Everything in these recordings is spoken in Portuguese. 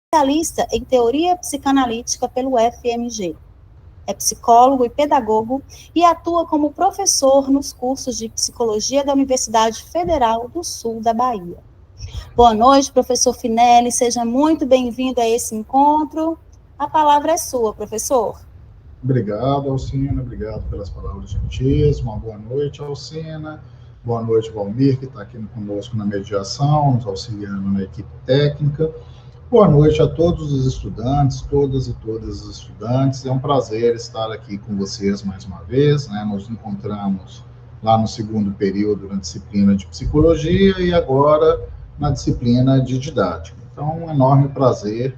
especialista em teoria psicanalítica pelo FMG. É psicólogo e pedagogo e atua como professor nos cursos de psicologia da Universidade Federal do Sul da Bahia. Boa noite, professor Finelli, seja muito bem-vindo a esse encontro. A palavra é sua, professor. Obrigado, Alcina, obrigado pelas palavras gentis. Uma boa noite, Alcina. Boa noite, Valmir, que está aqui conosco na mediação, nos auxiliando na equipe técnica. Boa noite a todos os estudantes, todas e todas os estudantes. É um prazer estar aqui com vocês mais uma vez, né? Nos encontramos lá no segundo período na disciplina de psicologia e agora na disciplina de didática. Então, um enorme prazer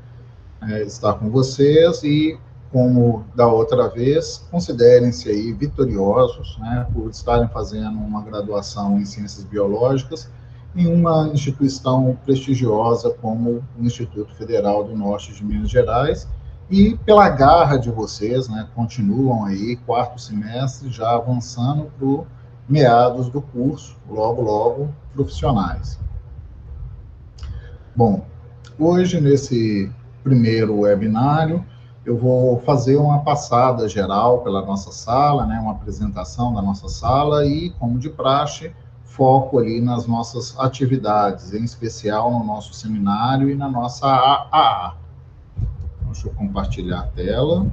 estar com vocês e, como da outra vez, considerem-se aí vitoriosos, né, por estarem fazendo uma graduação em Ciências Biológicas em uma instituição prestigiosa como o Instituto Federal do Norte de Minas Gerais, e pela garra de vocês, né, continuam aí, quarto semestre, já avançando para o meados do curso, logo, logo, profissionais. Bom, hoje, nesse primeiro webinário, eu vou fazer uma passada geral pela nossa sala, né, uma apresentação da nossa sala e, como de praxe, foco ali nas nossas atividades, em especial no nosso seminário e na nossa AAA. Deixa eu compartilhar a tela.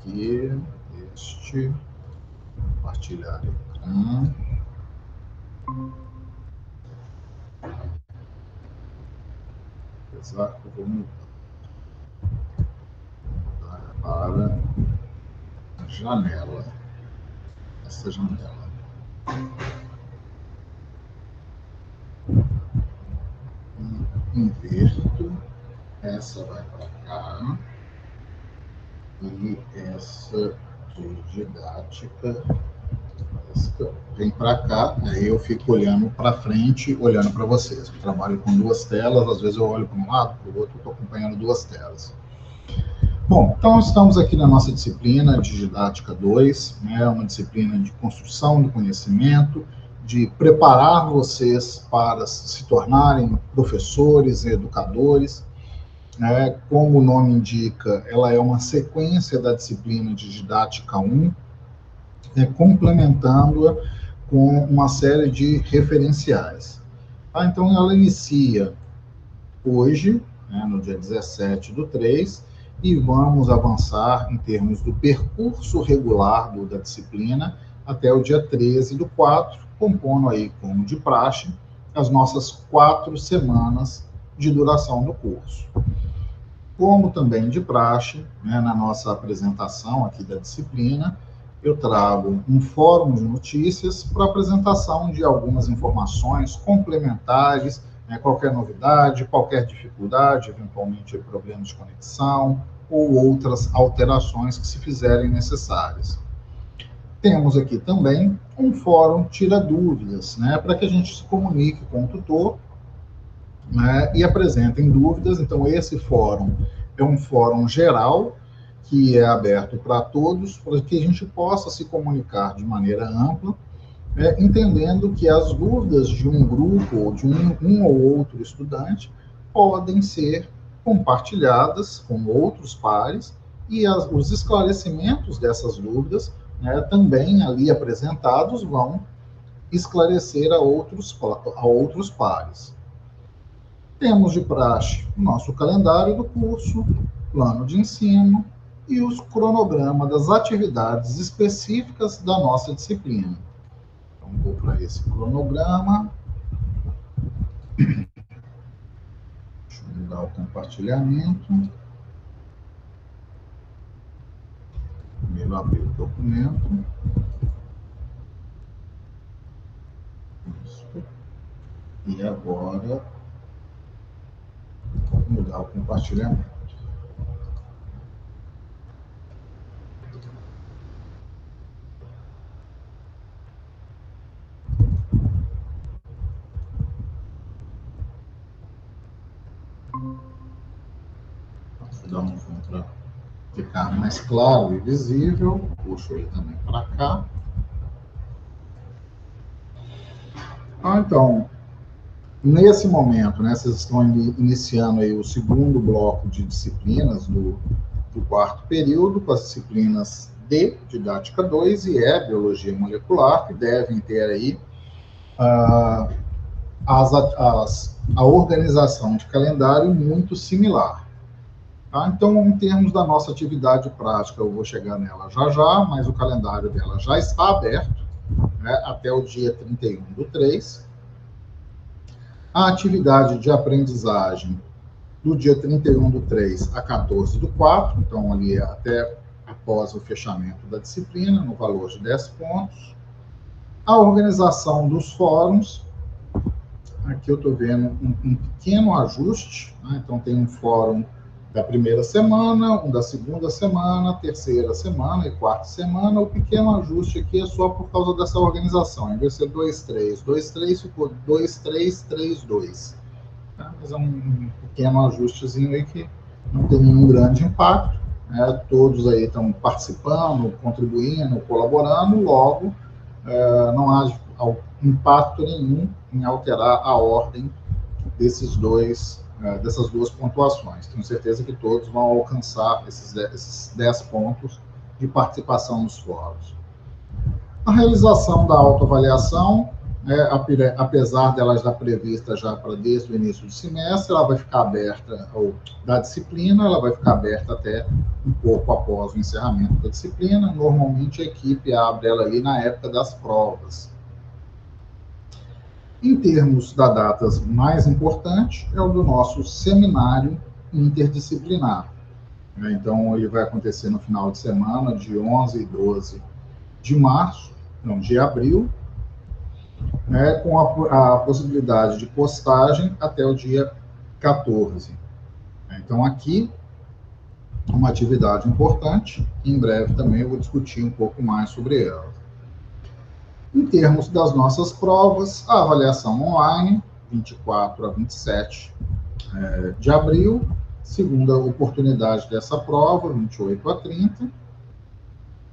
Aqui, compartilhar ecrã. Apesar que eu vou mudar para a janela. Essa janela. Inverto, essa vai para cá, e essa de didática, essa vem para cá, aí eu fico olhando para frente, olhando para vocês. Eu trabalho com duas telas, às vezes eu olho para um lado, para o outro, estou acompanhando duas telas. Bom, então estamos aqui na nossa disciplina de Didática 2, né, uma disciplina de construção do conhecimento, de preparar vocês para se tornarem professores e educadores. Né, como o nome indica, ela é uma sequência da disciplina de Didática 1, complementando-a com uma série de referenciais. Então, ela inicia hoje, né, no dia 17/3, e vamos avançar em termos do percurso regular da disciplina até o dia 13/4, compondo aí, como de praxe, as nossas 4 semanas de duração do curso. Como também de praxe, né, na nossa apresentação aqui da disciplina, eu trago um fórum de notícias para apresentação de algumas informações complementares, né, qualquer novidade, qualquer dificuldade, eventualmente problemas de conexão ou outras alterações que se fizerem necessárias. Temos aqui também um fórum tira dúvidas, né, para que a gente se comunique com o tutor, né, e apresentem dúvidas. Então, esse fórum é um fórum geral, que é aberto para todos, para que a gente possa se comunicar de maneira ampla, entendendo que as dúvidas de um grupo ou de um ou outro estudante podem ser compartilhadas com outros pares, e os esclarecimentos dessas dúvidas, né, também ali apresentados, vão esclarecer a outros pares. Temos de praxe o nosso calendário do curso, plano de ensino e os cronogramas das atividades específicas da nossa disciplina. Então, vou para esse cronograma. Deixa eu mudar o compartilhamento. Primeiro abrir o documento. Isso. E agora, vou mudar o compartilhamento. Vou dar um zoom para ficar mais claro e visível. Puxo ele também para cá. Então, nesse momento, né, vocês estão iniciando aí o segundo bloco de disciplinas do quarto período, com as disciplinas D, Didática 2, e E, Biologia Molecular, que devem ter aí a organização de calendário muito similar. Tá? Então, em termos da nossa atividade prática, eu vou chegar nela já, mas o calendário dela já está aberto, né, até o dia 31/3. A atividade de aprendizagem do dia 31/3 a 14/4, então ali até após o fechamento da disciplina, no valor de 10 pontos. A organização dos fóruns, aqui eu estou vendo um pequeno ajuste, né? Então tem um fórum da primeira semana, um da segunda semana, terceira semana e quarta semana. O pequeno ajuste aqui é só por causa dessa organização. Em vez de ser 2-3, ficou 2-3-3-2. Tá? Mas é um pequeno ajustezinho aí que não tem nenhum grande impacto. Né? Todos aí estão participando, contribuindo, colaborando, logo não há impacto nenhum em alterar a ordem dessas duas pontuações. Tenho certeza que todos vão alcançar esses 10 pontos de participação nos fóruns. A realização da autoavaliação, apesar dela estar prevista já para desde o início do semestre, ela vai ficar aberta, ou da disciplina, ela vai ficar aberta até um pouco após o encerramento da disciplina. Normalmente a equipe abre ela ali na época das provas. Em termos da data mais importante, é o do nosso seminário interdisciplinar. Então, ele vai acontecer no final de semana, de 11 e 12 de abril, com a possibilidade de postagem até o dia 14. Então, aqui, uma atividade importante, em breve também eu vou discutir um pouco mais sobre ela. Em termos das nossas provas, a avaliação online, 24 a 27 de abril, segunda oportunidade dessa prova, 28 a 30,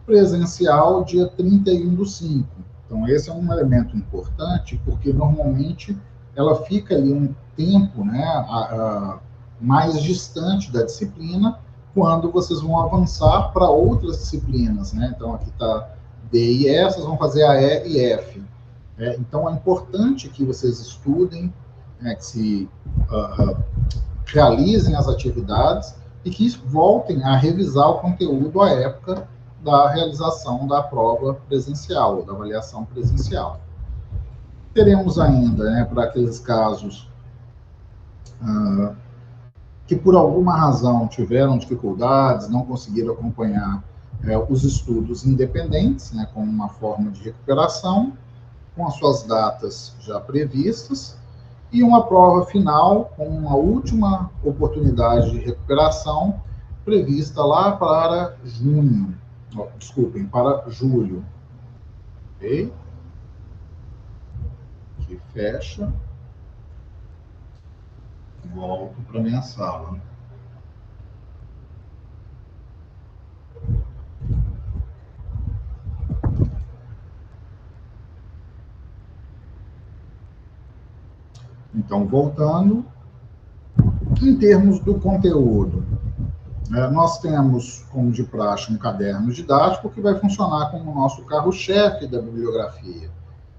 presencial, dia 31/5. Então, esse é um elemento importante, porque normalmente ela fica ali um tempo, mais distante da disciplina, quando vocês vão avançar para outras disciplinas, né? Então, aqui está D e E, vocês vão fazer a E e F. Então, é importante que vocês estudem, que se realizem as atividades e que voltem a revisar o conteúdo à época da realização da prova presencial, da avaliação presencial. Teremos ainda, para aqueles casos que por alguma razão tiveram dificuldades, não conseguiram acompanhar os estudos independentes, como uma forma de recuperação, com as suas datas já previstas, e uma prova final com uma última oportunidade de recuperação prevista lá para para julho. Ok? Aqui fecha. Volto para minha sala. Então, voltando, em termos do conteúdo, nós temos, como de praxe, um caderno didático que vai funcionar como o nosso carro-chefe da bibliografia.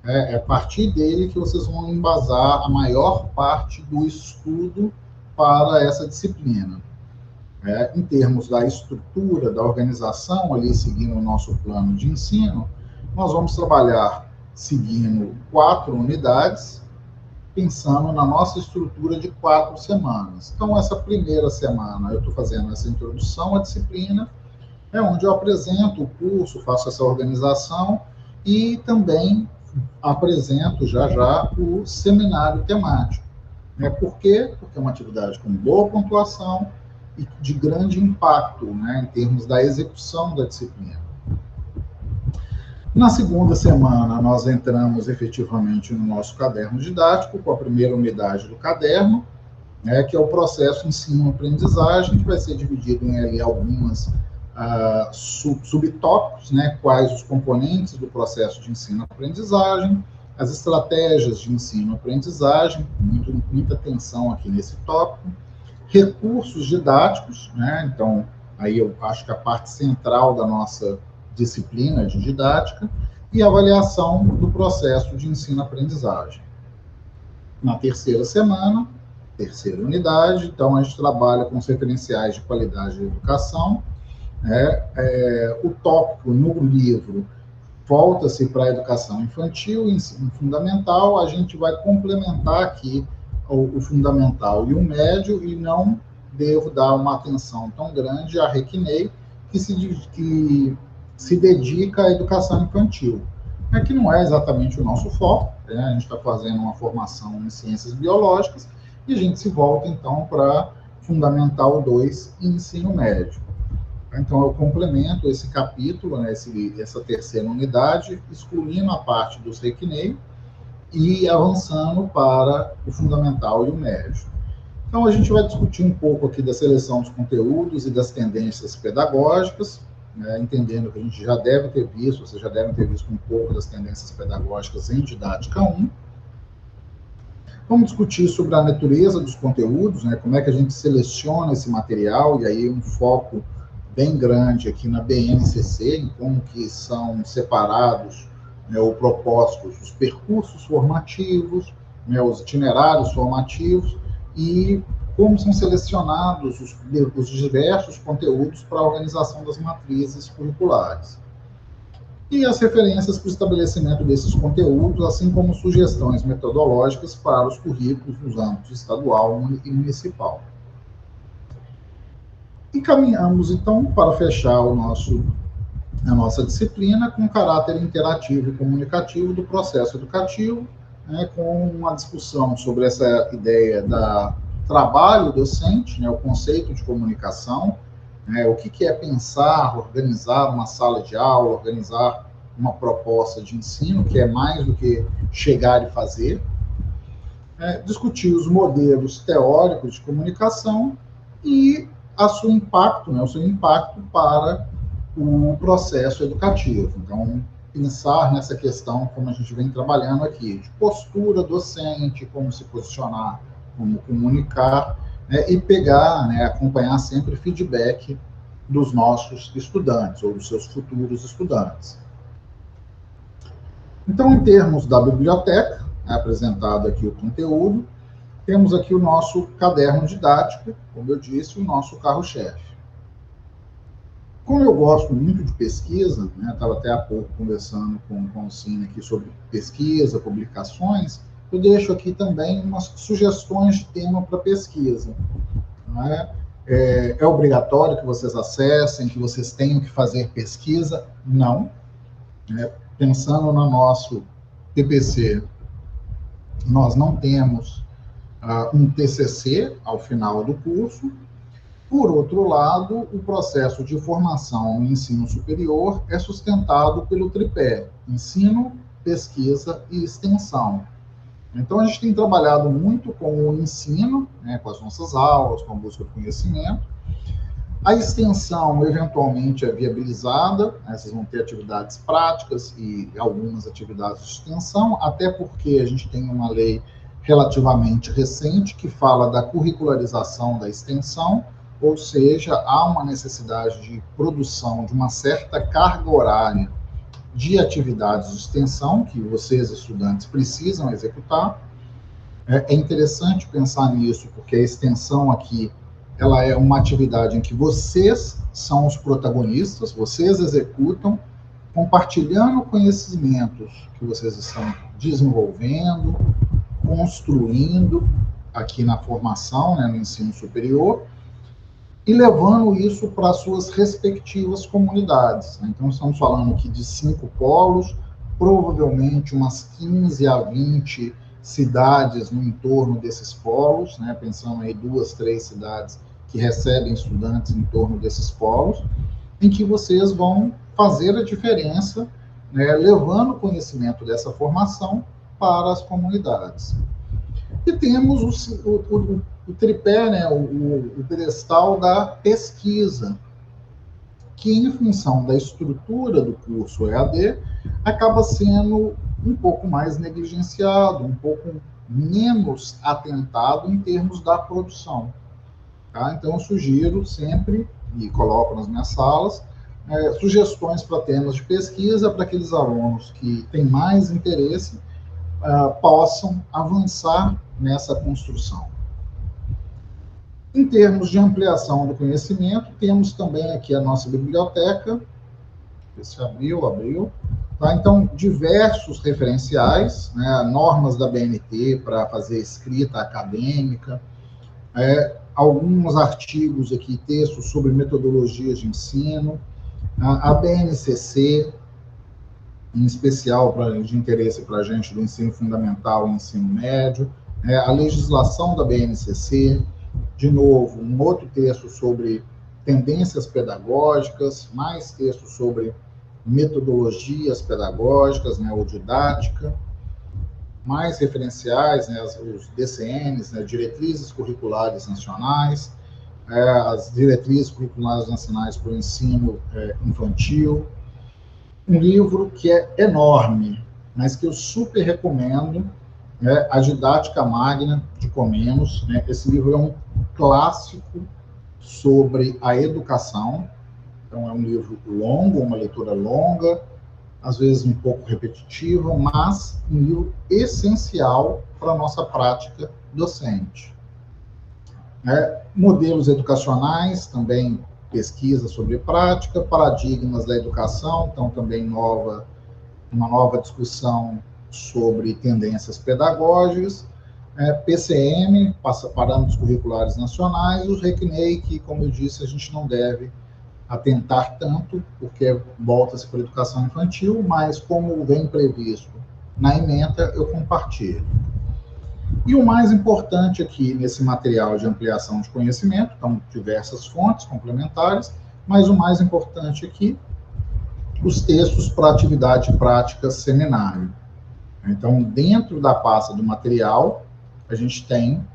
É a partir dele que vocês vão embasar a maior parte do estudo para essa disciplina. Em termos da estrutura, da organização, ali seguindo o nosso plano de ensino, nós vamos trabalhar seguindo 4 unidades, pensando na nossa estrutura de 4 semanas. Então, essa primeira semana, eu estou fazendo essa introdução à disciplina, onde eu apresento o curso, faço essa organização e também apresento já o seminário temático. Por quê? Porque é uma atividade com boa pontuação e de grande impacto, em termos da execução da disciplina. Na segunda semana, nós entramos efetivamente no nosso caderno didático, com a primeira unidade do caderno, que é o processo ensino-aprendizagem, que vai ser dividido em ali algumas subtópicos, quais os componentes do processo de ensino-aprendizagem, as estratégias de ensino-aprendizagem, muita atenção aqui nesse tópico, recursos didáticos, né? Então, aí eu acho que a parte central da nossa disciplina de didática, e avaliação do processo de ensino-aprendizagem. Na terceira semana, terceira unidade, então a gente trabalha com os referenciais de qualidade de educação. O tópico no livro volta-se para a educação infantil e ensino fundamental. A gente vai complementar aqui o fundamental e o médio, e não devo dar uma atenção tão grande à RECNEI, que se dedica à educação infantil, que não é exatamente o nosso foco, né? A gente está fazendo uma formação em ciências biológicas, e a gente se volta, então, para Fundamental 2 e ensino médio. Então, eu complemento esse capítulo, né, essa terceira unidade, excluindo a parte dos RECNEI e avançando para o fundamental e o médio. Então, a gente vai discutir um pouco aqui da seleção dos conteúdos e das tendências pedagógicas, né, entendendo que a gente já deve ter visto, vocês já devem ter visto um pouco das tendências pedagógicas em Didática 1. Vamos discutir sobre a natureza dos conteúdos, né, como é que a gente seleciona esse material, e aí um foco bem grande aqui na BNCC, em como que são separados, né, ou propostos os percursos formativos, né, os itinerários formativos, e como são selecionados os diversos conteúdos para a organização das matrizes curriculares. E as referências para o estabelecimento desses conteúdos, assim como sugestões metodológicas para os currículos nos âmbitos estadual e municipal. E caminhamos, então, para fechar a nossa disciplina com caráter interativo e comunicativo do processo educativo, né, com uma discussão sobre essa ideia da trabalho docente, né, o conceito de comunicação, né, o que é pensar, organizar uma sala de aula, organizar uma proposta de ensino, que é mais do que chegar e fazer, discutir os modelos teóricos de comunicação e o seu impacto para o processo educativo. Então, pensar nessa questão, como a gente vem trabalhando aqui, de postura docente, como se posicionar, como comunicar, né, e pegar, né, acompanhar sempre feedback dos nossos estudantes, ou dos seus futuros estudantes. Então, em termos da biblioteca, apresentado aqui o conteúdo, temos aqui o nosso caderno didático, como eu disse, o nosso carro-chefe. Como eu gosto muito de pesquisa, né, estava até há pouco conversando com o Cine aqui sobre pesquisa, publicações, eu deixo aqui também umas sugestões de tema para pesquisa. Né? É obrigatório que vocês acessem, que vocês tenham que fazer pesquisa? Não. Pensando no nosso TPC, nós não temos um TCC ao final do curso. Por outro lado, o processo de formação no ensino superior é sustentado pelo tripé: ensino, pesquisa e extensão. Então, a gente tem trabalhado muito com o ensino, né, com as nossas aulas, com a busca do conhecimento. A extensão, eventualmente, é viabilizada, né, vocês vão ter atividades práticas e algumas atividades de extensão, até porque a gente tem uma lei relativamente recente que fala da curricularização da extensão, ou seja, há uma necessidade de produção de uma certa carga horária de atividades de extensão que vocês, estudantes, precisam executar. É interessante pensar nisso, porque a extensão aqui, ela é uma atividade em que vocês são os protagonistas, vocês executam, compartilhando conhecimentos que vocês estão desenvolvendo, construindo aqui na formação, né, no ensino superior, e levando isso para as suas respectivas comunidades. Né? Então, estamos falando aqui de 5 polos, provavelmente umas 15 a 20 cidades no entorno desses polos, né? Pensando aí 2, 3 cidades que recebem estudantes em torno desses polos, em que vocês vão fazer a diferença, né, levando o conhecimento dessa formação para as comunidades. E temos o tripé, né, o pedestal da pesquisa. que, em função da estrutura do curso EAD, acaba sendo um pouco mais negligenciado, um pouco menos atentado em termos da produção. Tá? Então, eu sugiro sempre, e coloco nas minhas salas, sugestões para temas de pesquisa para aqueles alunos que têm mais interesse possam avançar nessa construção. Em termos de ampliação do conhecimento, temos também aqui a nossa biblioteca. Se abriu. Tá? Então, diversos referenciais, né, normas da BNT para fazer escrita acadêmica, alguns artigos aqui, textos sobre metodologias de ensino, a BNCC, em especial de interesse para a gente do ensino fundamental e ensino médio, a legislação da BNCC, de novo, um outro texto sobre tendências pedagógicas, mais textos sobre metodologias pedagógicas, né, ou didática, mais referenciais, né, os DCNs, né, diretrizes curriculares nacionais, as diretrizes curriculares nacionais para o ensino infantil, um livro que é enorme, mas que eu super recomendo, A Didática Magna de Comênios, né? Esse livro é um clássico sobre a educação, então é um livro longo, uma leitura longa, às vezes um pouco repetitiva, mas um livro essencial para a nossa prática docente. Modelos educacionais, também pesquisa sobre prática, paradigmas da educação, então também uma nova discussão sobre tendências pedagógicas, PCM, parâmetros curriculares nacionais, e os RECNEI, que, como eu disse, a gente não deve atentar tanto, porque volta-se para a educação infantil, mas como vem previsto na ementa, eu compartilho. E o mais importante aqui nesse material de ampliação de conhecimento, então diversas fontes complementares, mas o mais importante aqui, os textos para atividade prática seminário. Então, dentro da pasta do material, a gente tem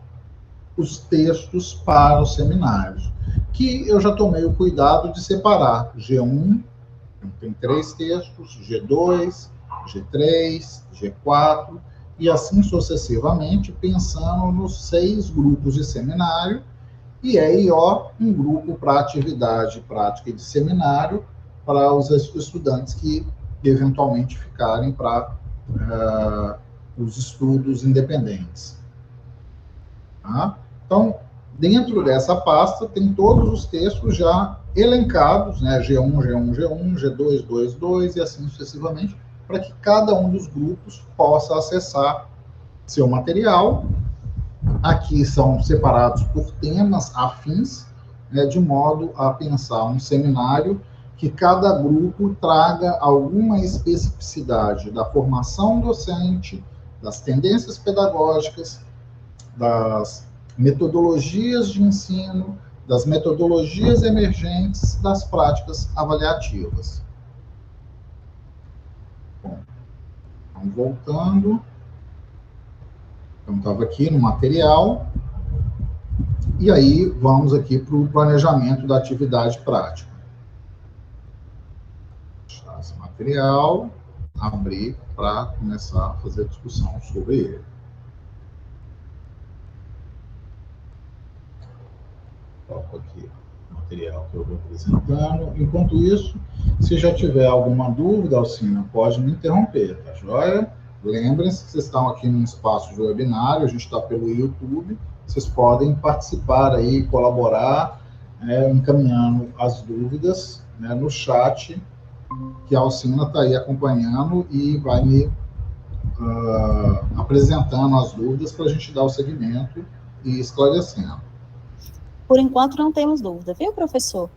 os textos para os seminários, que eu já tomei o cuidado de separar. G1, tem 3 textos, G2, G3, G4, e assim sucessivamente, pensando nos 6 grupos de seminário, e EIO, um grupo para atividade prática de seminário, para os estudantes que eventualmente ficarem para os estudos independentes. Tá? Então, dentro dessa pasta, tem todos os textos já elencados, né? G1, G1, G1, G2, 2, 2, e assim sucessivamente, para que cada um dos grupos possa acessar seu material. Aqui são separados por temas afins, né, de modo a pensar um seminário que cada grupo traga alguma especificidade da formação docente, das tendências pedagógicas, das metodologias de ensino, das metodologias emergentes, das práticas avaliativas. Bom, vamos voltando. Então, estava aqui no material. E aí, vamos aqui para o planejamento da atividade prática. Fechar esse material, abrir para começar a fazer a discussão sobre ele. Coloco aqui o material que eu vou apresentando. Enquanto isso, se já tiver alguma dúvida, Alcina, pode me interromper, tá joia? Lembrem-se que vocês estão aqui no espaço de webinário, a gente está pelo YouTube, vocês podem participar aí, colaborar, encaminhando as dúvidas, né, no chat, que a Alcina está aí acompanhando e vai me apresentando as dúvidas para a gente dar o segmento e esclarecendo. Por enquanto, não temos dúvida, viu, professor?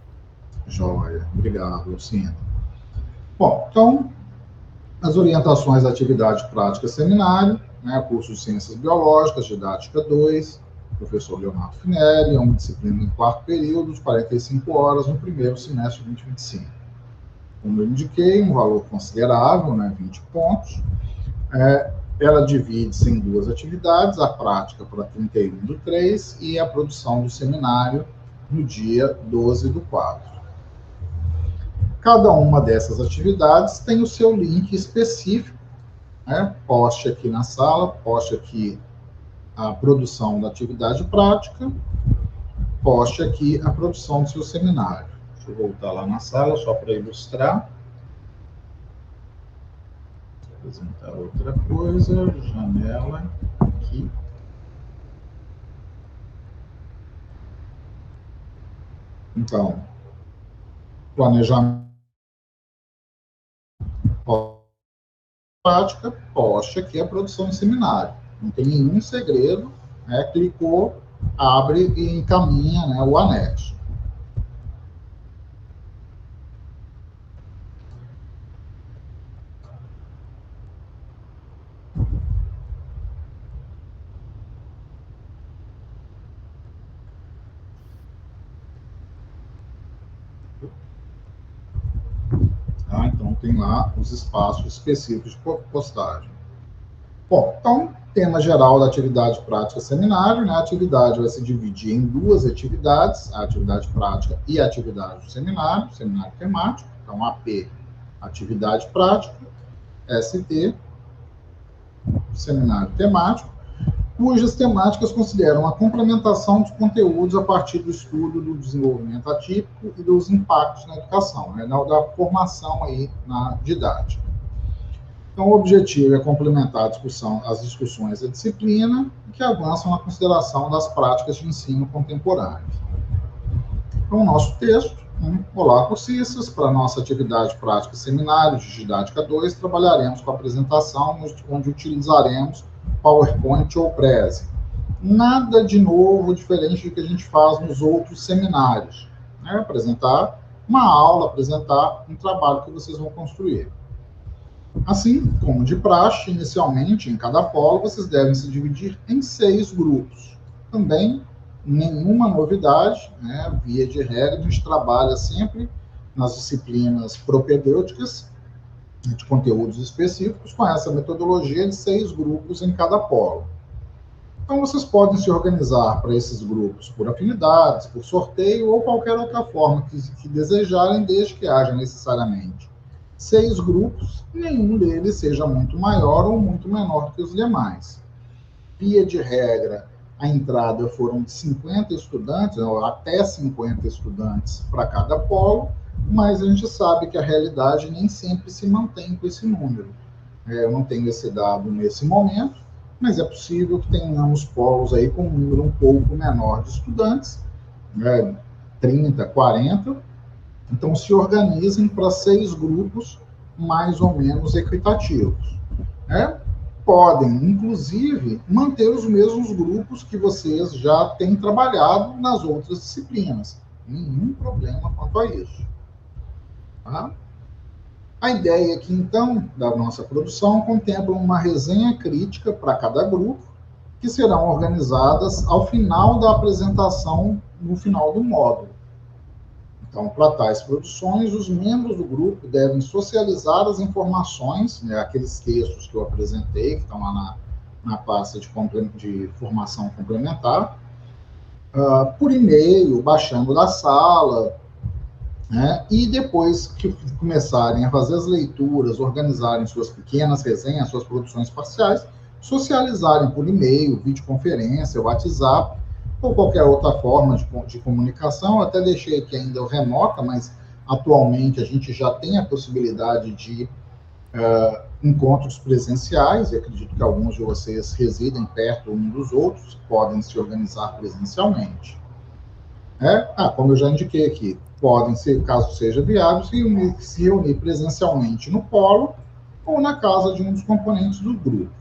Joia, obrigado, Alcina. Bom, então, as orientações da atividade prática seminário, né, curso de Ciências Biológicas, Didática 2, professor Leonardo Finelli, é uma disciplina em 4º período, de 45 horas, no primeiro semestre de 2025. Como eu indiquei, um valor considerável, né, 20 pontos. Ela divide-se em 2 atividades, a prática para 31/3 e a produção do seminário no dia 12/4. Cada uma dessas atividades tem o seu link específico, né? Poste aqui na sala, poste aqui a produção da atividade prática, poste aqui a produção do seu seminário. Deixa eu voltar lá na sala, só para ilustrar. Vou apresentar outra coisa, janela, aqui. Então, planejamento, prática, poste aqui a produção de seminário. Não tem nenhum segredo, né? Clicou, abre e encaminha, né, o anexo. Tá? Então, tem lá os espaços específicos de postagem. Bom, então, tema geral da atividade prática seminário, né? A atividade vai se dividir em duas atividades, a atividade prática e a atividade do seminário temático. Então, AP, atividade prática, ST, seminário temático, cujas temáticas consideram a complementação dos conteúdos a partir do estudo do desenvolvimento atípico e dos impactos na educação, né? Da formação aí na didática. Então, o objetivo é complementar as discussões da disciplina que avançam na consideração das práticas de ensino contemporâneas. Então, o nosso texto, olá, cursistas, para a nossa atividade prática seminário de didática 2, trabalharemos com a apresentação, onde utilizaremos PowerPoint ou Prezi. Nada de novo, diferente do que a gente faz nos outros seminários, né? Apresentar uma aula, apresentar um trabalho que vocês vão construir. Assim como de praxe, inicialmente, em cada polo, vocês devem se dividir em 6 grupos. Também, nenhuma novidade, né? Via de regra, a gente trabalha sempre nas disciplinas propedêuticas, de conteúdos específicos, com essa metodologia de 6 grupos em cada polo. Então, vocês podem se organizar para esses grupos por afinidades, por sorteio ou qualquer outra forma que desejarem, desde que haja necessariamente 6 grupos, nenhum deles seja muito maior ou muito menor que os demais. Via de regra, a entrada foram de 50 estudantes, ou até 50 estudantes para cada polo, mas a gente sabe que a realidade nem sempre se mantém com esse número. Eu não tenho esse dado nesse momento, mas é possível que tenhamos polos aí com um número um pouco menor de estudantes, né, 30, 40. Então, se organizem para 6 grupos mais ou menos equitativos. Né? Podem, inclusive, manter os mesmos grupos que vocês já têm trabalhado nas outras disciplinas. Nenhum problema quanto a isso. Tá? A ideia aqui, então, da nossa produção contempla uma resenha crítica para cada grupo, que serão organizadas ao final da apresentação, no final do módulo. Então, para tais produções, os membros do grupo devem socializar as informações, né, aqueles textos que eu apresentei, que estão lá na pasta de formação complementar, por e-mail, baixando da sala, né, e depois que começarem a fazer as leituras, organizarem suas pequenas resenhas, suas produções parciais, socializarem por e-mail, videoconferência, WhatsApp, ou qualquer outra forma de comunicação. Eu até deixei aqui ainda o remota, mas atualmente a gente já tem a possibilidade de encontros presenciais, e acredito que alguns de vocês residem perto um dos outros, podem se organizar presencialmente. Como eu já indiquei aqui, podem, caso seja viável, se reunir presencialmente no polo ou na casa de um dos componentes do grupo.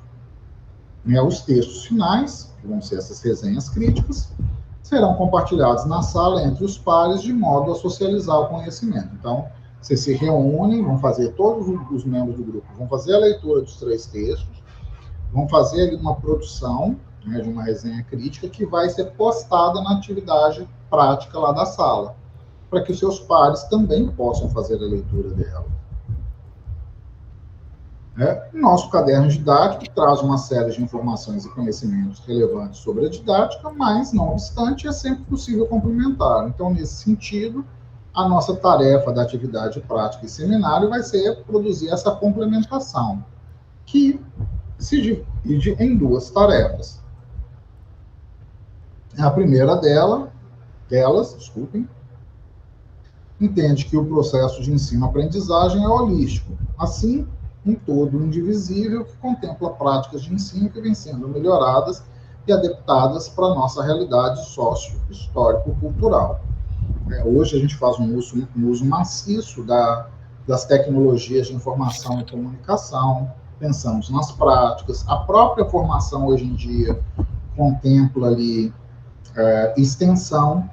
Os textos finais, que vão ser essas resenhas críticas, serão compartilhados na sala entre os pares, de modo a socializar o conhecimento. Então, vocês se reúnem, vão fazer, todos os membros do grupo vão fazer a leitura dos 3 textos, vão fazer ali uma produção, né, de uma resenha crítica, que vai ser postada na atividade prática lá da sala, para que os seus pares também possam fazer a leitura dela. Nosso caderno didático traz uma série de informações e conhecimentos relevantes sobre a didática, mas, não obstante, é sempre possível complementar. Então, nesse sentido, a nossa tarefa da atividade prática e seminário vai ser produzir essa complementação, que se divide em duas tarefas. A primeira delas, entende que o processo de ensino-aprendizagem é holístico, assim, um todo indivisível que contempla práticas de ensino que vêm sendo melhoradas e adaptadas para a nossa realidade sócio-histórico-cultural. Hoje a gente faz um uso maciço das tecnologias de informação e comunicação, pensamos nas práticas, a própria formação hoje em dia contempla ali extensão,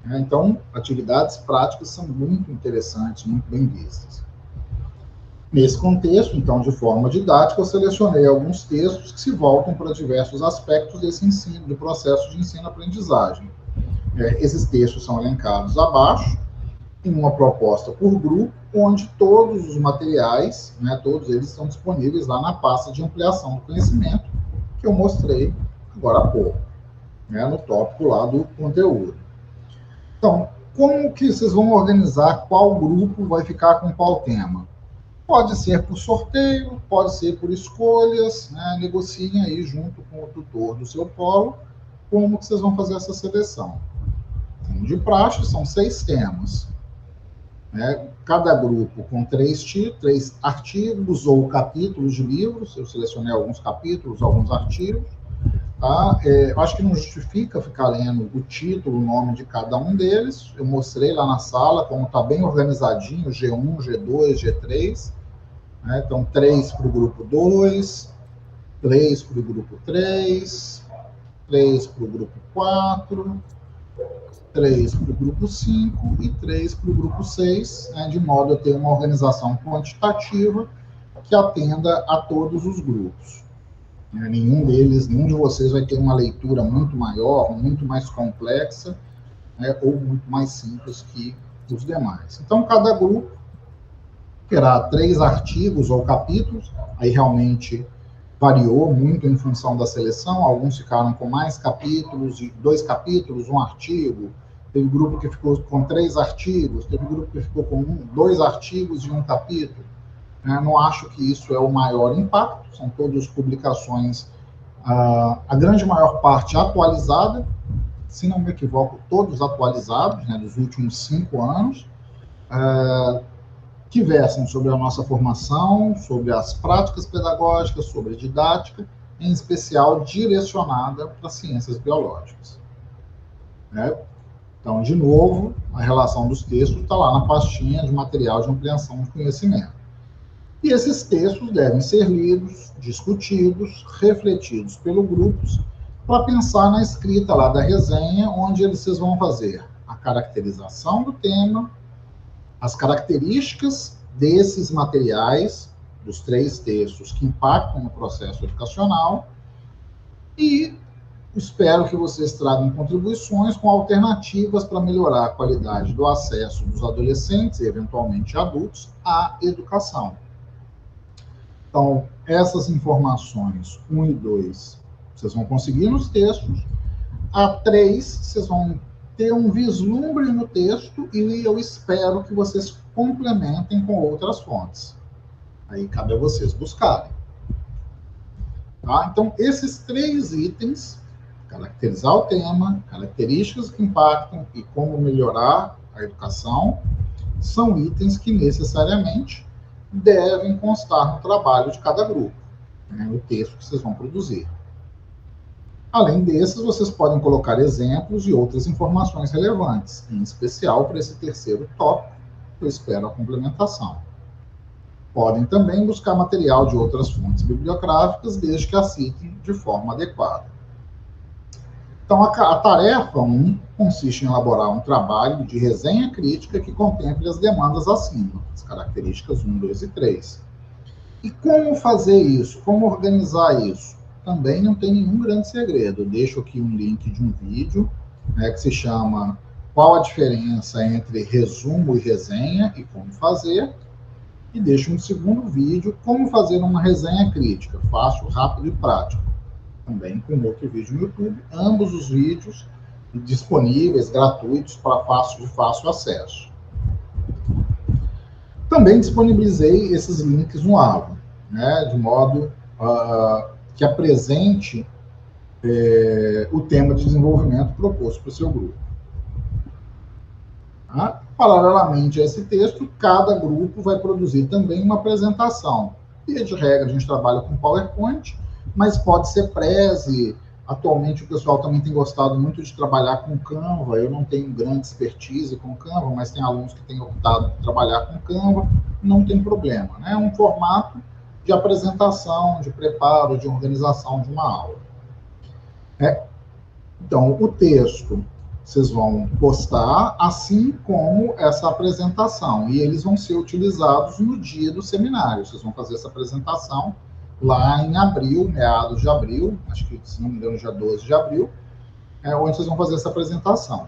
né? Então, atividades práticas são muito interessantes, muito bem vistas. Nesse contexto, então, de forma didática, eu selecionei alguns textos que se voltam para diversos aspectos desse ensino, do processo de ensino-aprendizagem. Esses textos são elencados abaixo, em uma proposta por grupo, onde todos os materiais, né, todos eles estão disponíveis lá na pasta de ampliação do conhecimento, que eu mostrei agora há pouco, né, no tópico lá do conteúdo. Então, como que vocês vão organizar qual grupo vai ficar com qual tema? Pode ser por sorteio, pode ser por escolhas, né, negociem aí junto com o tutor do seu polo, como que vocês vão fazer essa seleção. De praxe, são 6 temas. Né? Cada grupo com 3 artigos ou capítulos de livros. Eu selecionei alguns capítulos, alguns artigos. Tá? Eu acho que não justifica ficar lendo o título, o nome de cada um deles. Eu mostrei lá na sala como está bem organizadinho, G1, G2, G3. Né? Então, 3 para o grupo 2, 3 para o grupo 3, 3 para o grupo 4, 3 para o grupo 5 e 3 para o grupo 6, né, de modo a ter uma organização quantitativa que atenda a todos os grupos. Nenhum de vocês vai ter uma leitura muito maior, muito mais complexa, né, ou muito mais simples que os demais. Então, cada grupo terá 3 artigos ou capítulos, aí realmente variou muito em função da seleção, alguns ficaram com mais capítulos, 2 capítulos, 1 artigo, teve grupo que ficou com 3 artigos, teve grupo que ficou com 2 artigos e 1 capítulo. Não acho que isso é o maior impacto, são todas publicações, a grande maior parte atualizada, se não me equivoco, todos atualizados, né, dos últimos 5 anos, que versam sobre a nossa formação, sobre as práticas pedagógicas, sobre a didática, em especial direcionada para ciências biológicas. Né? Então, de novo, a relação dos textos está lá na pastinha de material de ampliação de conhecimento. E esses textos devem ser lidos, discutidos, refletidos pelo grupo, para pensar na escrita lá da resenha, onde vocês vão fazer a caracterização do tema, as características desses materiais, dos 3 textos que impactam no processo educacional, e espero que vocês tragam contribuições com alternativas para melhorar a qualidade do acesso dos adolescentes e, eventualmente, adultos à educação. Então, essas informações 1 e 2, vocês vão conseguir nos textos. A 3, vocês vão ter um vislumbre no texto e eu espero que vocês complementem com outras fontes. Aí cabe a vocês buscarem. Tá? Então, esses 3 itens, caracterizar o tema, características que impactam e como melhorar a educação, são itens que necessariamente devem constar no trabalho de cada grupo, né, no texto que vocês vão produzir. Além desses, vocês podem colocar exemplos e outras informações relevantes, em especial para esse terceiro tópico, que eu espero a complementação. Podem também buscar material de outras fontes bibliográficas, desde que a citem de forma adequada. Então, a tarefa 1 consiste em elaborar um trabalho de resenha crítica que contemple as demandas acima, as características 1, 2 e 3. E como fazer isso? Como organizar isso? Também não tem nenhum grande segredo. Eu deixo aqui um link de um vídeo, né, que se chama Qual a diferença entre resumo e resenha e como fazer, e deixo um segundo vídeo, Como fazer uma resenha crítica, fácil, rápido e prático, também com outro vídeo no YouTube, ambos os vídeos disponíveis, gratuitos, para de fácil acesso. Também disponibilizei esses links no Avo, né, de modo que apresente o tema de desenvolvimento proposto para o seu grupo. Tá? Paralelamente a esse texto, cada grupo vai produzir também uma apresentação. Via de regra, a gente trabalha com PowerPoint, mas pode ser Prezi. Atualmente, o pessoal também tem gostado muito de trabalhar com Canva. Eu não tenho grande expertise com Canva, mas tem alunos que têm optado por trabalhar com Canva. Não tem problema, né? É um formato de apresentação, de preparo, de organização de uma aula. Então, o texto vocês vão postar, assim como essa apresentação, e eles vão ser utilizados no dia do seminário. Vocês vão fazer essa apresentação lá em abril, meados de abril, acho que, se não me engano, dia 12 de abril, onde vocês vão fazer essa apresentação.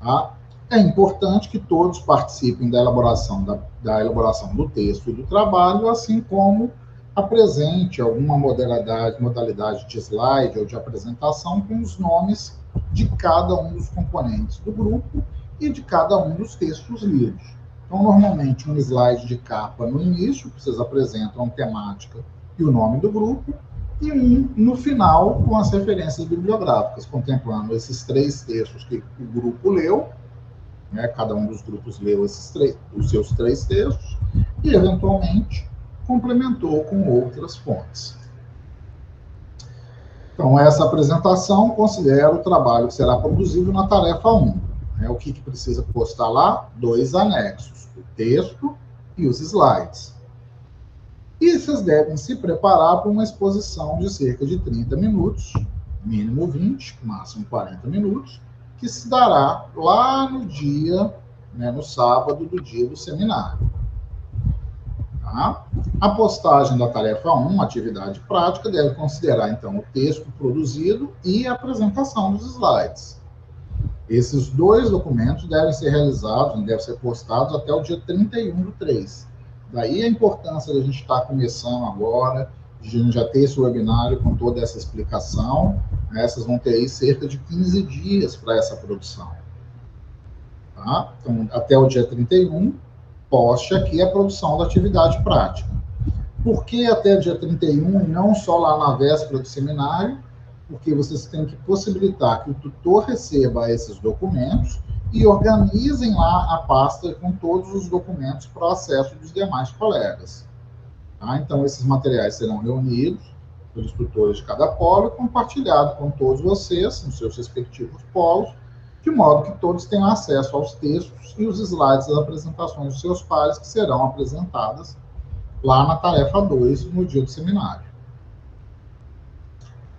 Tá? É importante que todos participem da elaboração do texto e do trabalho, assim como apresente alguma modalidade de slide ou de apresentação com os nomes de cada um dos componentes do grupo e de cada um dos textos lidos. Então, normalmente, um slide de capa no início, que vocês apresentam a temática e o nome do grupo, e um no final, com as referências bibliográficas, contemplando esses 3 textos que o grupo leu, né, cada um dos grupos leu os seus 3 textos, e, eventualmente, complementou com outras fontes. Então, essa apresentação considera o trabalho que será produzido na tarefa 1. O que precisa postar lá? 2 anexos, o texto e os slides. E vocês devem se preparar para uma exposição de cerca de 30 minutos, mínimo 20, máximo 40 minutos, que se dará lá no dia, no sábado do dia do seminário. Tá? A postagem da tarefa 1, atividade prática, deve considerar, então, o texto produzido e a apresentação dos slides. Esses 2 documentos devem ser realizados, devem ser postados até o dia 31/3. Daí a importância da gente estar começando agora, de a gente já ter esse webinário com toda essa explicação. Vocês vão ter aí cerca de 15 dias para essa produção. Tá? Então, até o dia 31, poste aqui a produção da atividade prática. Por que até dia 31 e não só lá na véspera do seminário? Porque vocês têm que possibilitar que o tutor receba esses documentos e organizem lá a pasta com todos os documentos para o acesso dos demais colegas. Tá? Então, esses materiais serão reunidos pelos tutores de cada polo e compartilhados com todos vocês, nos seus respectivos polos, de modo que todos tenham acesso aos textos e os slides das apresentações dos seus pares, que serão apresentadas lá na tarefa 2, no dia do seminário.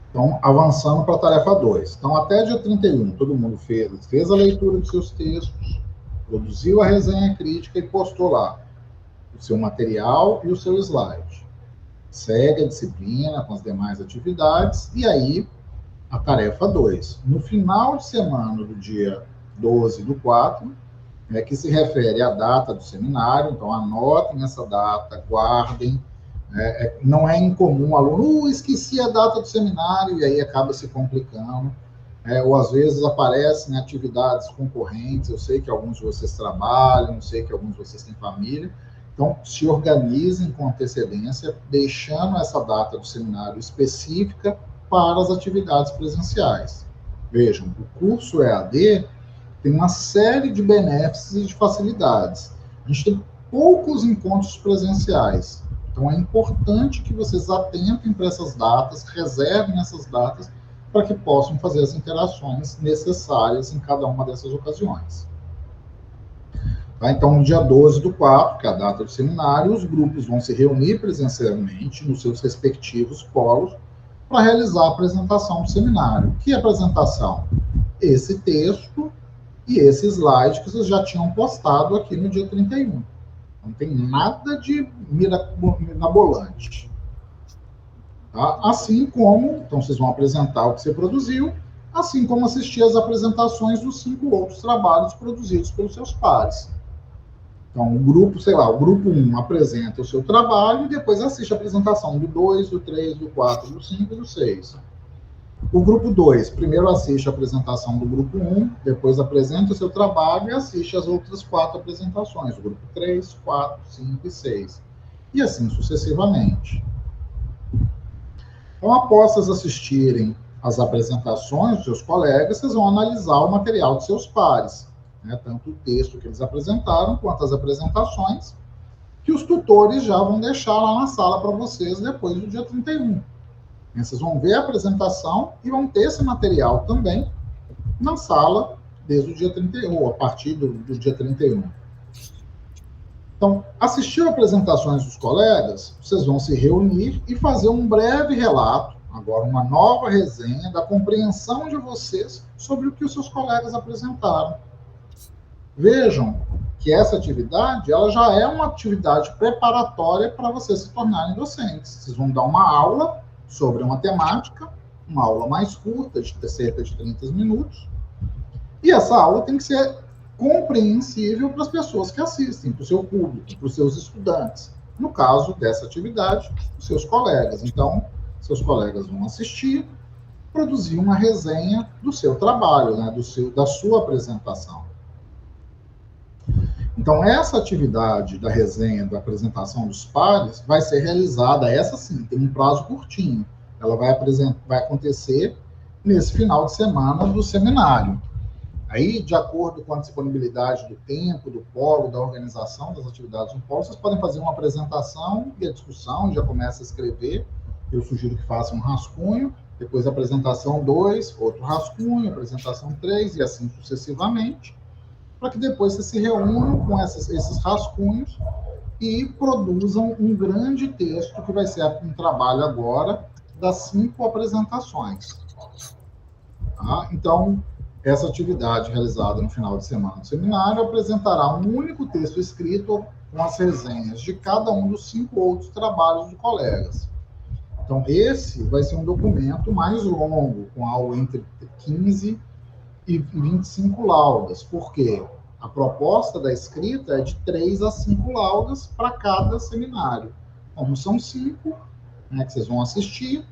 Então, avançando para a tarefa 2. Então, até dia 31, todo mundo fez a leitura dos seus textos, produziu a resenha crítica e postou lá o seu material e o seu slide. Segue a disciplina com as demais atividades, e aí a tarefa 2. No final de semana do dia 12/4, que se refere à data do seminário, então anotem essa data, guardem. Não é incomum o aluno, esqueci a data do seminário, e aí acaba se complicando. Ou às vezes aparecem atividades concorrentes, eu sei que alguns de vocês trabalham, eu sei que alguns de vocês têm família, então se organizem com antecedência, deixando essa data do seminário específica para as atividades presenciais. Vejam, o curso EAD tem uma série de benefícios e de facilidades. A gente tem poucos encontros presenciais, então é importante que vocês atentem para essas datas, reservem essas datas, para que possam fazer as interações necessárias em cada uma dessas ocasiões. Tá? Então, no dia 12/4, que é a data do seminário, os grupos vão se reunir presencialmente nos seus respectivos polos para realizar a apresentação do seminário. Que apresentação? Esse texto e esse slide que vocês já tinham postado aqui no dia 31. Não tem nada de mirabolante. Tá? Assim como, então vocês vão apresentar o que você produziu, assim como assistir às apresentações dos 5 outros trabalhos produzidos pelos seus pares. Então, o grupo, o grupo 1 apresenta o seu trabalho e depois assiste a apresentação do 2, do 3, do 4, do 5 e do 6. O grupo 2, primeiro assiste a apresentação do grupo 1, depois apresenta o seu trabalho e assiste as outras 4 apresentações, o grupo 3, 4, 5 e 6. E assim sucessivamente. Então, após vocês assistirem às apresentações dos seus colegas, vocês vão analisar o material dos seus pares, né? Tanto o texto que eles apresentaram, quanto as apresentações, que os tutores já vão deixar lá na sala para vocês depois do dia 31. Vocês vão ver a apresentação e vão ter esse material também na sala desde o dia 31, ou a partir do dia 31. Então, assistiu apresentações dos colegas, vocês vão se reunir e fazer um breve relato, agora uma nova resenha da compreensão de vocês sobre o que os seus colegas apresentaram. Vejam que essa atividade, ela já é uma atividade preparatória para vocês se tornarem docentes. Vocês vão dar uma aula sobre uma temática, uma aula mais curta, de cerca de 30 minutos, e essa aula tem que ser compreensível para as pessoas que assistem, para o seu público, para os seus estudantes. No caso dessa atividade, os seus colegas. Então, seus colegas vão assistir, produzir uma resenha do seu trabalho, né, da sua apresentação. Então, essa atividade da resenha, da apresentação dos pares, vai ser realizada, essa sim, tem um prazo curtinho. Ela vai acontecer nesse final de semana do seminário. Aí, de acordo com a disponibilidade do tempo, do polo, da organização das atividades no polo, vocês podem fazer uma apresentação e a discussão, já começa a escrever. Eu sugiro que façam um rascunho, depois apresentação 2, outro rascunho, apresentação 3, e assim sucessivamente, para que depois vocês se reúnam com esses rascunhos e produzam um grande texto, que vai ser um trabalho agora das 5 apresentações. Tá? Então, essa atividade realizada no final de semana do seminário apresentará um único texto escrito com as resenhas de cada um dos 5 outros trabalhos de colegas. Então, esse vai ser um documento mais longo, com aula entre 15 e 25 laudas. Por quê? A proposta da escrita é de 3 a 5 laudas para cada seminário. Como são 5, né, que vocês vão assistir,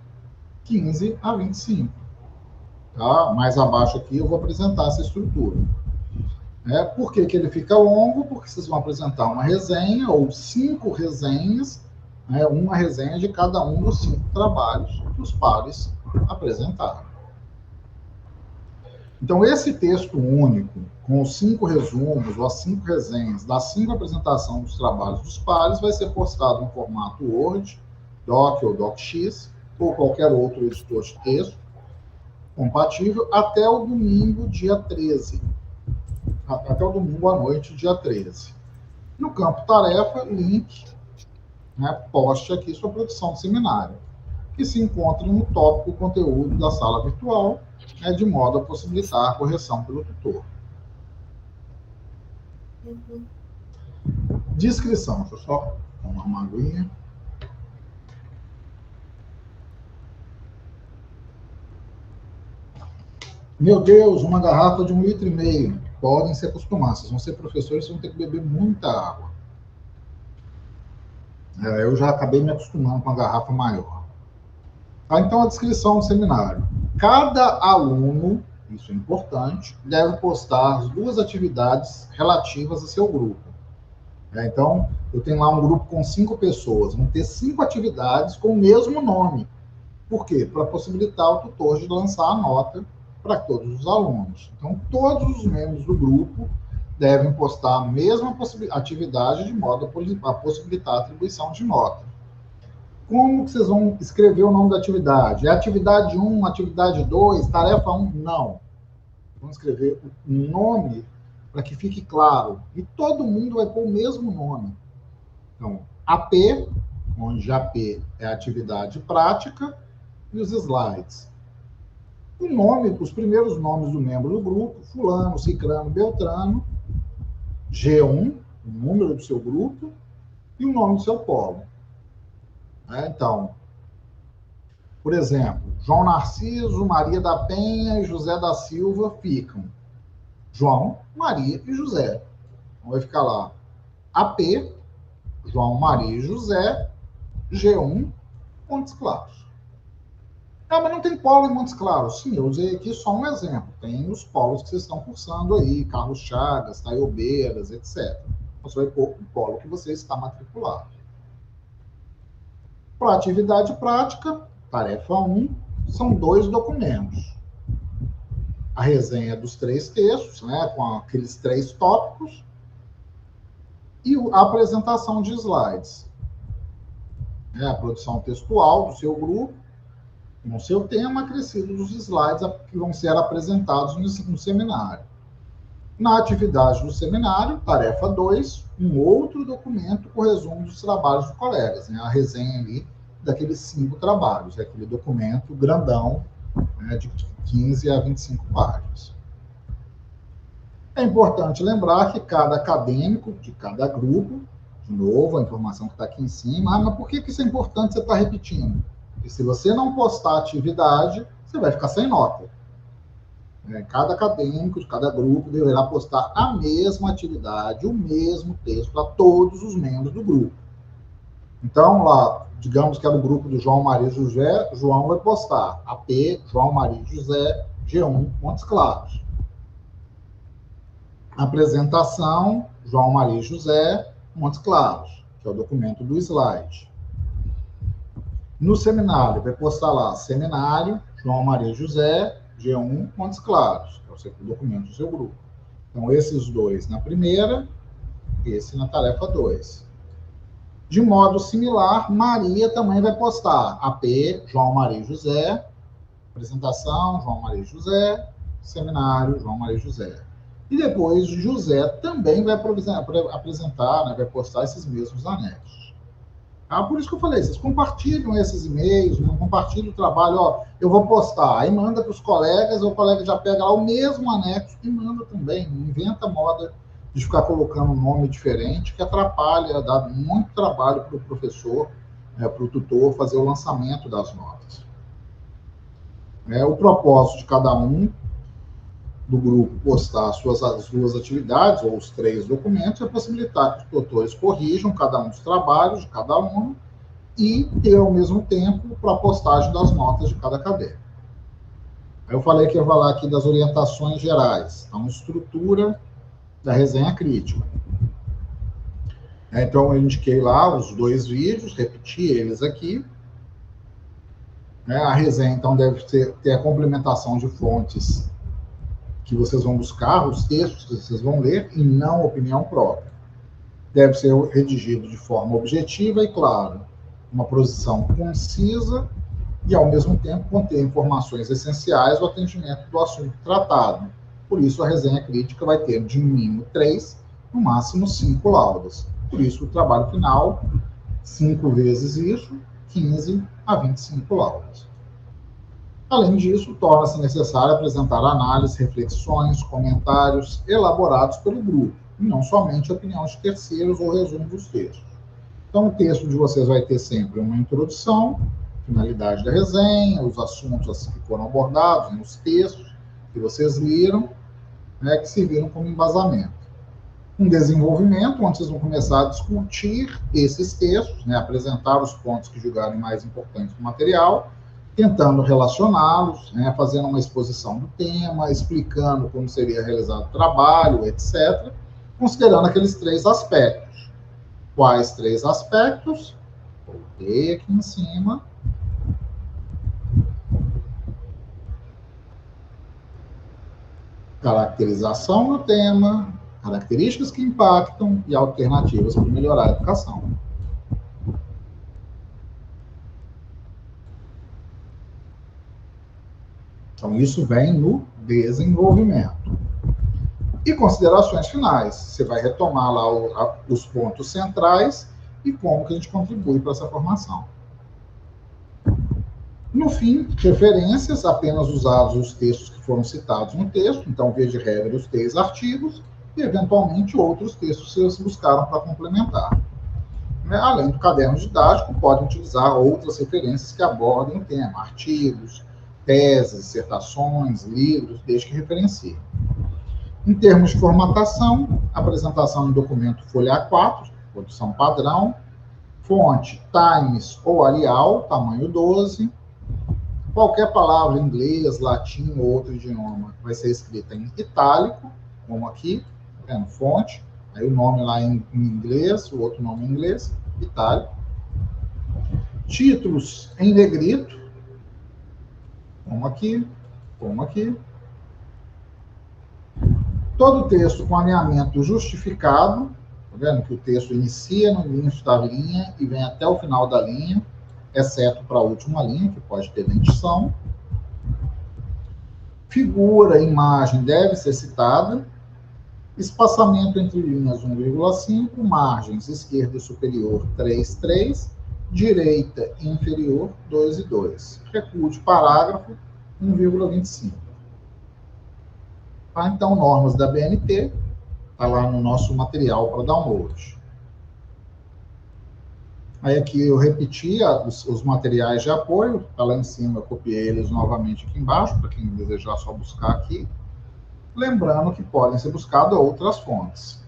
15 a 25. Tá? Mais abaixo aqui eu vou apresentar essa estrutura. Por que ele fica longo? Porque vocês vão apresentar uma resenha, ou 5 resenhas, né, uma resenha de cada um dos 5 trabalhos que os pares apresentaram. Então, esse texto único, com os 5 resumos, ou as 5 resenhas, das 5 apresentações dos trabalhos dos pares, vai ser postado no formato Word, Doc ou DocX, ou qualquer outro editor de texto compatível, até o domingo, dia 13. Até o domingo à noite, dia 13. No campo tarefa, link, né, poste aqui sua produção de seminário, que se encontra no tópico conteúdo da sala virtual, né, de modo a possibilitar a correção pelo tutor. Descrição. Deixa eu só tomar uma aguinha. Meu Deus, uma garrafa de 1,5 litro. Podem se acostumar. Vocês vão ser professores, vocês vão ter que beber muita água. Eu já acabei me acostumando com a garrafa maior. Tá, então, a descrição do seminário. Cada aluno, isso é importante, deve postar as 2 atividades relativas a seu grupo. Então, eu tenho lá um grupo com 5 pessoas. Vão ter 5 atividades com o mesmo nome. Por quê? Para possibilitar o tutor de lançar a nota para todos os alunos. Então, todos os membros do grupo devem postar a mesma atividade, de modo a possibilitar a atribuição de nota. Como que vocês vão escrever o nome da atividade? É atividade 1, atividade 2, tarefa 1? Não. Vamos escrever o nome para que fique claro. E todo mundo vai pôr o mesmo nome. Então, AP, onde AP é a atividade prática, e os slides. O nome, os primeiros nomes do membro do grupo, fulano, cicrano, beltrano, G1, o número do seu grupo, e o nome do seu polo. Então, por exemplo, João Narciso, Maria da Penha e José da Silva ficam João, Maria e José. Então, vai ficar lá AP, João, Maria e José, G1, Pontes Claros. Ah, mas não tem polo em Montes Claros. Sim, eu usei aqui só um exemplo. Tem os polos que vocês estão cursando aí, Carlos Chagas, Taiobeiras, etc. Você vai pôr o polo que você está matriculado. Para atividade prática, tarefa 1, são 2 documentos. A resenha dos 3 textos, né, com aqueles 3 tópicos, e a apresentação de slides. A produção textual do seu grupo, no seu tema, acrescido dos slides que vão ser apresentados no seminário. Na atividade do seminário, tarefa 2, um outro documento com resumo dos trabalhos dos colegas, né? A resenha ali daqueles 5 trabalhos, aquele documento grandão, né, de 15 a 25 páginas. É importante lembrar que cada acadêmico de cada grupo, de novo, a informação que está aqui em cima, mas por que isso é importante você estar repetindo? Porque se você não postar a atividade, você vai ficar sem nota. Cada acadêmico de cada grupo deverá postar a mesma atividade, o mesmo texto para todos os membros do grupo. Então, lá, digamos que é do grupo do João Maria José, João vai postar AP, João Maria José, G1, Montes Claros. Apresentação, João Maria José, Montes Claros, que é o documento do slide. No seminário, vai postar lá, seminário, João Maria José, G1, Montes Claros, que é o documento do seu grupo. Então, esses 2 na primeira, esse na tarefa 2. De modo similar, Maria também vai postar AP, João Maria José, apresentação, João Maria José, seminário, João Maria José. E depois, José também vai apresentar, né, vai postar esses mesmos anexos. Por isso que eu falei, vocês compartilham esses e-mails, né, compartilham o trabalho, ó, eu vou postar, aí manda para os colegas, o colega já pega lá o mesmo anexo e manda também, não inventa moda de ficar colocando um nome diferente, que atrapalha, dá muito trabalho para o professor, para o tutor fazer o lançamento das notas. O propósito de cada um do grupo postar as 2 atividades, ou os 3 documentos, é possibilitar que os tutores corrijam cada um dos trabalhos de cada aluno e ter, ao mesmo tempo, para a postagem das notas de cada cadeira. Eu falei que eu vou falar aqui das orientações gerais, então, estrutura da resenha crítica. Então, eu indiquei lá os 2 vídeos, repeti eles aqui. A resenha, então, deve ter a complementação de fontes que vocês vão buscar, os textos que vocês vão ler, e não opinião própria. Deve ser redigido de forma objetiva e clara, uma posição concisa e, ao mesmo tempo, conter informações essenciais ao atendimento do assunto tratado. Por isso, a resenha crítica vai ter, de mínimo, 3, no máximo 5 laudas. Por isso, o trabalho final, 5 vezes isso, 15 a 25 laudas. Além disso, torna-se necessário apresentar análises, reflexões, comentários elaborados pelo grupo, e não somente opiniões de terceiros ou resumo dos textos. Então, o texto de vocês vai ter sempre uma introdução, finalidade da resenha, os assuntos que foram abordados nos textos que vocês leram, que serviram como embasamento. Um desenvolvimento, onde vocês vão começar a discutir esses textos, apresentar os pontos que julgarem mais importantes do material, tentando relacioná-los, fazendo uma exposição do tema, explicando como seria realizado o trabalho, etc., considerando aqueles 3 aspectos. Quais 3 aspectos? Coloquei aqui em cima. Caracterização do tema, características que impactam e alternativas para melhorar a educação. Então, isso vem no desenvolvimento. E considerações finais. Você vai retomar lá os pontos centrais e como que a gente contribui para essa formação. No fim, referências, apenas usados os textos que foram citados no texto, então, via de regra, os 3 artigos, e, eventualmente, outros textos que vocês buscaram para complementar. Além do caderno didático, podem utilizar outras referências que abordem o tema, artigos, teses, dissertações, livros, desde que referenciem. Em termos de formatação, apresentação em documento folha A4, produção padrão, fonte Times ou Arial, tamanho 12, Qualquer palavra em inglês, latim ou outro idioma vai ser escrita em itálico, como aqui, tá vendo? Fonte, aí o nome lá em inglês, o outro nome em inglês, itálico. Títulos em negrito, como aqui, como aqui. Todo o texto com alinhamento justificado, tá vendo que o texto inicia no início da linha e vem até o final da linha, exceto para a última linha, que pode ter dentição. Figura, imagem deve ser citada. Espaçamento entre linhas 1,5, margens esquerda e superior 3,3, direita e inferior 2,2. Recuo de parágrafo 1,25. Tá? Então, normas da BNT, está lá no nosso material para download. Aí aqui eu repeti os materiais de apoio, está lá em cima, eu copiei eles novamente aqui embaixo, para quem desejar só buscar aqui. Lembrando que podem ser buscadas outras fontes.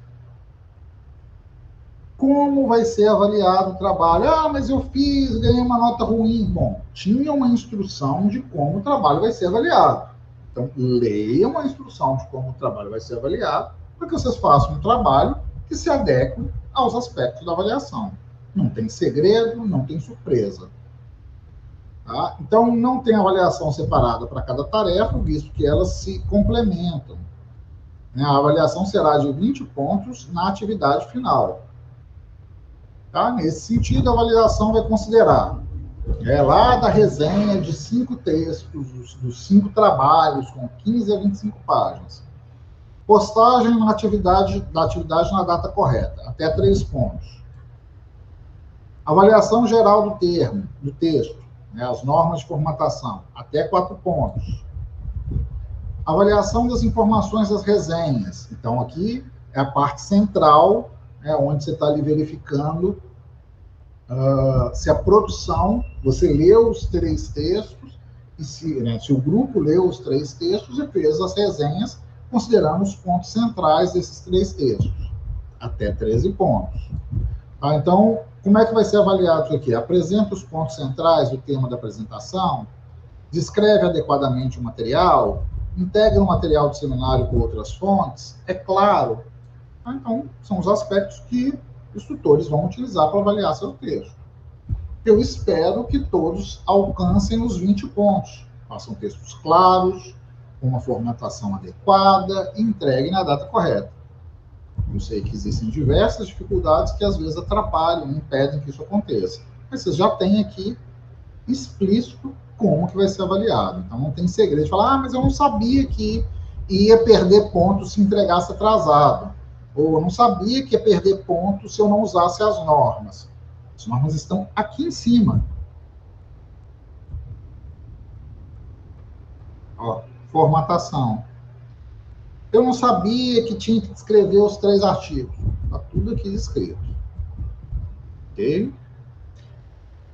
Como vai ser avaliado o trabalho? Ah, mas eu fiz, ganhei uma nota ruim. Bom, tinha uma instrução de como o trabalho vai ser avaliado. Então, leiam a instrução de como o trabalho vai ser avaliado, para que vocês façam um trabalho que se adeque aos aspectos da avaliação. Não tem segredo, não tem surpresa. Tá? Então, não tem avaliação separada para cada tarefa, visto que elas se complementam. A avaliação será de 20 pontos na atividade final. Tá? Nesse sentido, a avaliação vai considerar lá da resenha de 5 textos, dos 5 trabalhos, com 15 a 25 páginas. Postagem da atividade na data correta, até 3 pontos. Avaliação geral do texto, as normas de formatação, até 4 pontos. Avaliação das informações das resenhas. Então, aqui é a parte central, onde você está ali verificando se a produção, você leu os 3 textos, e se o grupo leu os 3 textos e fez as resenhas, considerando os pontos centrais desses 3 textos, até 13 pontos. Tá? Então, como é que vai ser avaliado isso aqui? Apresenta os pontos centrais do tema da apresentação, descreve adequadamente o material, integra o material do seminário com outras fontes, é claro. Tá? Então, são os aspectos que os tutores vão utilizar para avaliar seu texto. Eu espero que todos alcancem os 20 pontos, façam textos claros, com uma formatação adequada e entreguem na data correta. Eu sei que existem diversas dificuldades que às vezes atrapalham, impedem que isso aconteça. Mas vocês já têm aqui explícito como que vai ser avaliado. Então não tem segredo de falar, mas eu não sabia que ia perder pontos se entregasse atrasado. Ou eu não sabia que ia perder pontos se eu não usasse as normas. As normas estão aqui em cima. Ó, formatação. Eu não sabia que tinha que escrever os 3 artigos. Está tudo aqui escrito. Ok?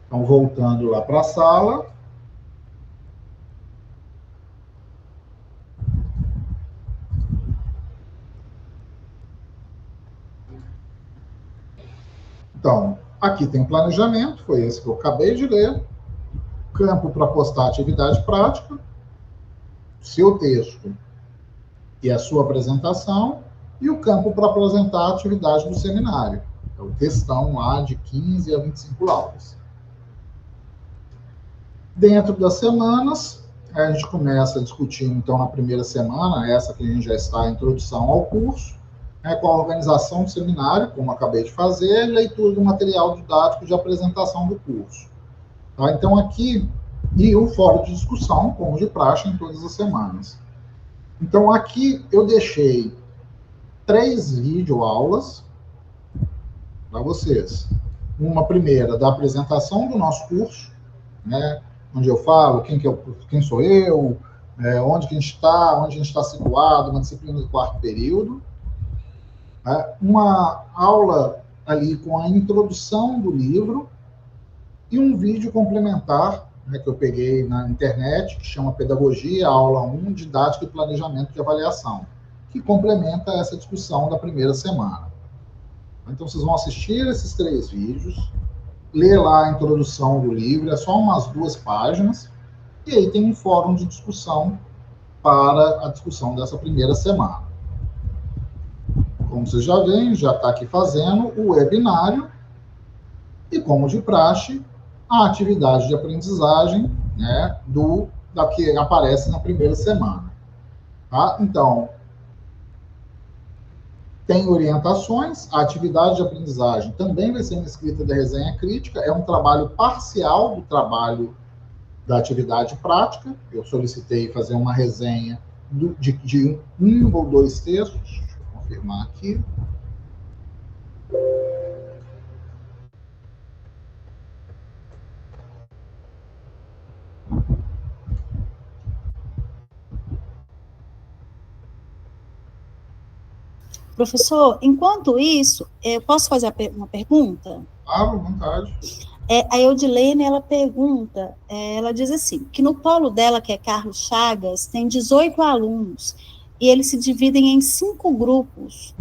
Então, voltando lá para a sala. Então, aqui tem o planejamento, foi esse que eu acabei de ler. Campo para postar atividade prática. Seu texto e a sua apresentação, e o campo para apresentar a atividade do seminário. É o textão lá de 15 a 25 laudas. Dentro das semanas, a gente começa a discutir, então, na primeira semana, essa que a gente já está, a introdução ao curso, com a organização do seminário, como acabei de fazer, e leitura do material didático de apresentação do curso. Tá? Então, aqui, e o fórum de discussão, como de praxe, em todas as semanas. Então, aqui eu deixei 3 videoaulas para vocês. Uma primeira da apresentação do nosso curso, onde eu falo quem sou eu, onde que a gente está situado, uma disciplina do 4º período. Uma aula ali com a introdução do livro e um vídeo complementar que eu peguei na internet, que chama Pedagogia, aula 1, Didática e Planejamento de Avaliação, que complementa essa discussão da primeira semana. Então, vocês vão assistir esses 3 vídeos, ler lá a introdução do livro, é só umas 2 páginas, e aí tem um fórum de discussão para a discussão dessa primeira semana. Como vocês já veem, já está aqui fazendo o webinário, e como de praxe, a atividade de aprendizagem, né, da que aparece na primeira semana. Tá? Então, tem orientações, a atividade de aprendizagem também vai ser uma escrita de resenha crítica, é um trabalho parcial do trabalho da atividade prática. Eu solicitei fazer uma resenha de um ou dois textos, deixa eu confirmar aqui. Professor, enquanto isso, eu posso fazer uma pergunta? Claro, à vontade. A Eudilene, ela pergunta, ela diz assim, que no polo dela, que é Carlos Chagas, tem 18 alunos, e eles se dividem em 5 grupos.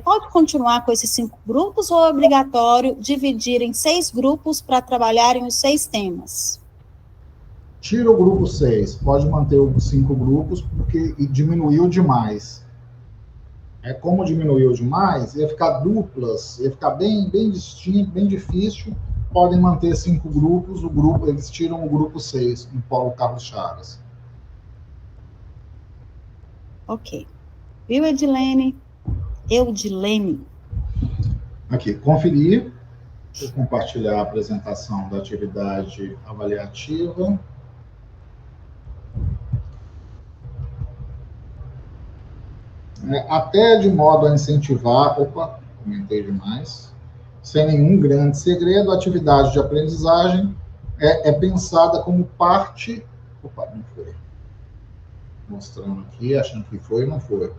Pode continuar com esses 5 grupos, ou é obrigatório dividir em 6 grupos para trabalharem os 6 temas? Tira o grupo 6, pode manter os 5 grupos, porque diminuiu demais. Como diminuiu demais, ia ficar duplas, ia ficar bem distinto, bem difícil. Podem manter 5 grupos, eles tiram o grupo 6, no polo Carlos Chagas. Ok. Viu, Eudilene? Aqui, conferir. Vou compartilhar a apresentação da atividade avaliativa. Até de modo a incentivar... Opa, comentei demais. Sem nenhum grande segredo, a atividade de aprendizagem é pensada como parte... Opa, não foi. Mostrando aqui, achando que foi, não foi.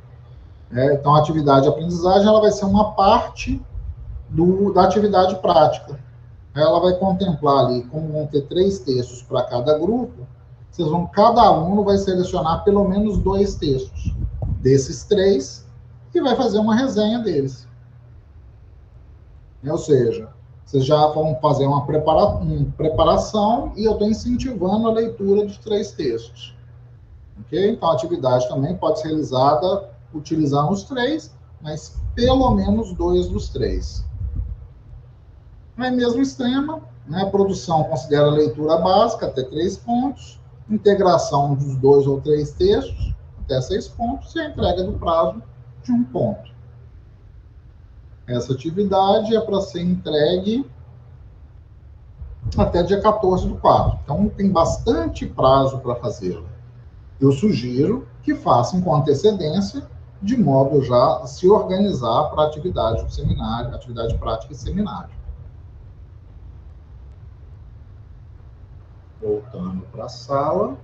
Então, a atividade de aprendizagem ela vai ser uma parte da atividade prática. Ela vai contemplar ali, como vão ter 3 textos para cada grupo, cada aluno vai selecionar pelo menos 2 textos desses 3 e vai fazer uma resenha deles. Ou seja, vocês já vão fazer uma preparação e eu estou incentivando a leitura dos 3 textos. Okay? Então, a atividade também pode ser realizada utilizando os 3, mas pelo menos 2 dos 3. No mesmo esquema, né, a produção considera a leitura básica até 3 pontos, integração dos 2 ou 3 textos até 6 pontos e a entrega do prazo de 1 ponto. Essa atividade é para ser entregue até dia 14/4. Então, tem bastante prazo para fazê-la. Eu sugiro que façam com antecedência, de modo já a se organizar para a atividade do seminário, atividade prática e seminário. Voltando para a sala.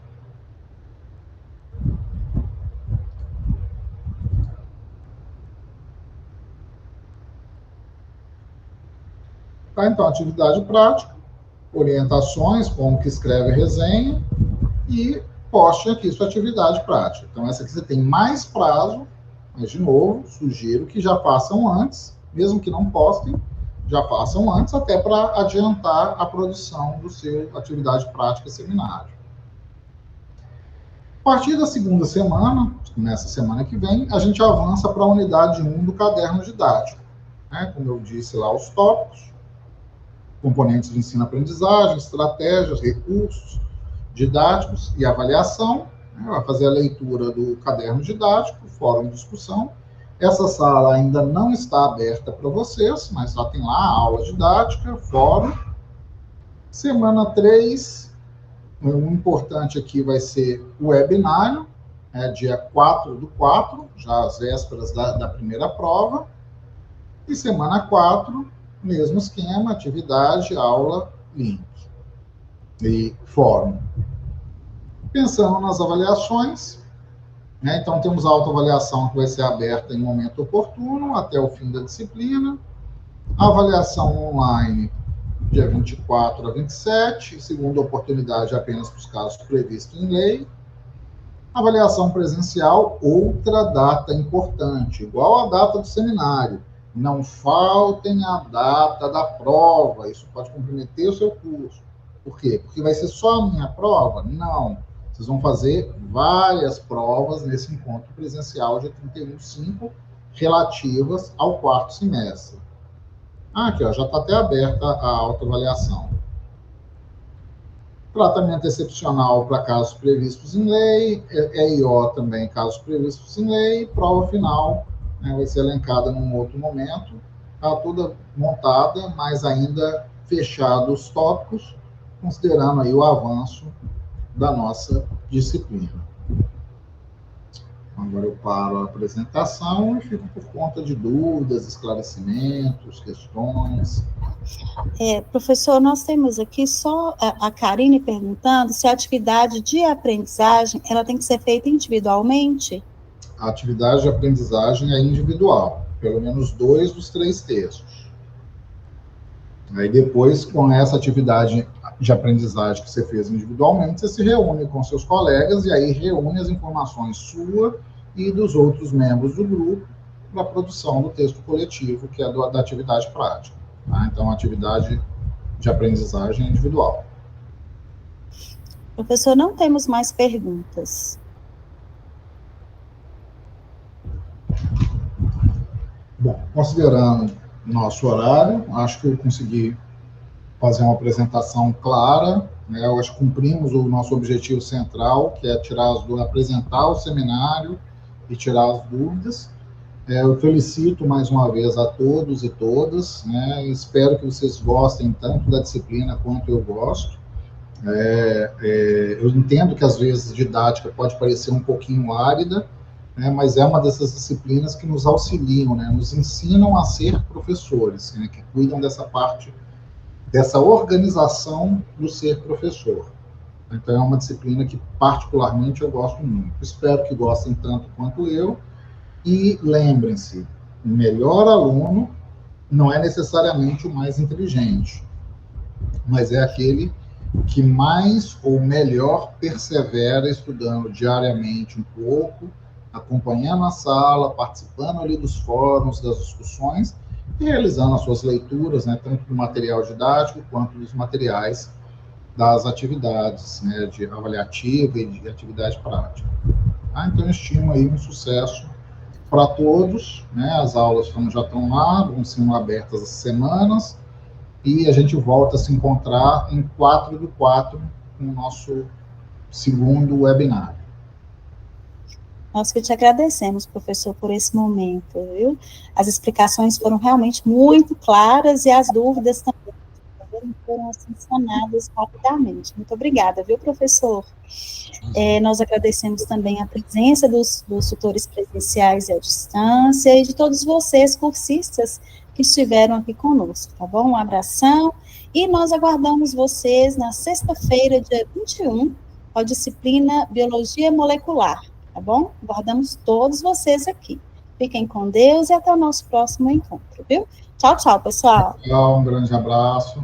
Tá, então, atividade prática, orientações, como que escreve a resenha, e poste aqui sua atividade prática. Então, essa aqui você tem mais prazo, mas, de novo, sugiro que já façam antes, mesmo que não postem, já façam antes, até para adiantar a produção do seu atividade prática seminário. A partir da segunda semana, nessa semana que vem, a gente avança para a unidade 1 do caderno didático. Como eu disse lá, os tópicos, componentes de ensino-aprendizagem, estratégias, recursos didáticos e avaliação. Vai fazer a leitura do caderno didático, fórum de discussão. Essa sala ainda não está aberta para vocês, mas já tem lá a aula didática, fórum. Semana 3, o importante aqui vai ser o webinário, dia 4/4, já às vésperas da primeira prova. E semana 4, mesmo esquema, atividade, aula, link e fórum. Pensando nas avaliações, então temos a autoavaliação que vai ser aberta em momento oportuno, até o fim da disciplina. A avaliação online, dia 24 a 27, segunda oportunidade apenas para os casos previstos em lei. Avaliação presencial, outra data importante, igual a data do seminário. Não faltem a data da prova, isso pode comprometer o seu curso. Por quê? Porque vai ser só a minha prova? Não. Vocês vão fazer várias provas nesse encontro presencial de 31/5, relativas ao quarto semestre. Aqui, ó, já está até aberta a autoavaliação. Tratamento excepcional para casos previstos em lei, EIO também, casos previstos em lei, prova final, né, vai ser elencada num outro momento, está toda montada, mas ainda fechados os tópicos, considerando aí o avanço da nossa disciplina. Agora eu paro a apresentação e fico por conta de dúvidas, esclarecimentos, questões. Professor, nós temos aqui só a Karine perguntando se a atividade de aprendizagem ela tem que ser feita individualmente? A atividade de aprendizagem é individual, pelo menos 2 dos 3 textos. Aí depois, com essa atividade de aprendizagem que você fez individualmente, você se reúne com seus colegas e aí reúne as informações sua e dos outros membros do grupo para a produção do texto coletivo, que é da atividade prática. Tá? Então, a atividade de aprendizagem é individual. Professor, não temos mais perguntas. Bom, considerando nosso horário, acho que eu consegui fazer uma apresentação clara, né? Eu acho que cumprimos o nosso objetivo central, que é apresentar o seminário e tirar as dúvidas. Eu felicito mais uma vez a todos e todas, né? Espero que vocês gostem tanto da disciplina quanto eu gosto. Eu entendo que às vezes a didática pode parecer um pouquinho árida, né? Mas é uma dessas disciplinas que nos auxiliam, né? Nos ensinam a ser professores, né? Que cuidam dessa parte, dessa organização do ser professor. Então, é uma disciplina que, particularmente, eu gosto muito. Espero que gostem tanto quanto eu. E lembrem-se, o melhor aluno não é necessariamente o mais inteligente, mas é aquele que mais ou melhor persevera estudando diariamente um pouco, acompanhando a sala, participando ali dos fóruns, das discussões, e realizando as suas leituras, né, tanto do material didático quanto dos materiais das atividades, né, de avaliativa e de atividade prática. Então, eu estimo aí um sucesso para todos, né? As aulas já estão lá, vão sendo abertas as semanas, e a gente volta a se encontrar em 4/4, com o nosso segundo webinário. Nós que te agradecemos, professor, por esse momento, viu? As explicações foram realmente muito claras e as dúvidas também foram assim, sanadas rapidamente. Muito obrigada, viu, professor? Nós agradecemos também a presença dos tutores presenciais e à distância e de todos vocês, cursistas, que estiveram aqui conosco, tá bom? Um abração e nós aguardamos vocês na sexta-feira, dia 21, com a disciplina Biologia Molecular, tá bom? Aguardamos todos vocês aqui. Fiquem com Deus e até o nosso próximo encontro, viu? Tchau, tchau, pessoal. Tchau, um grande abraço.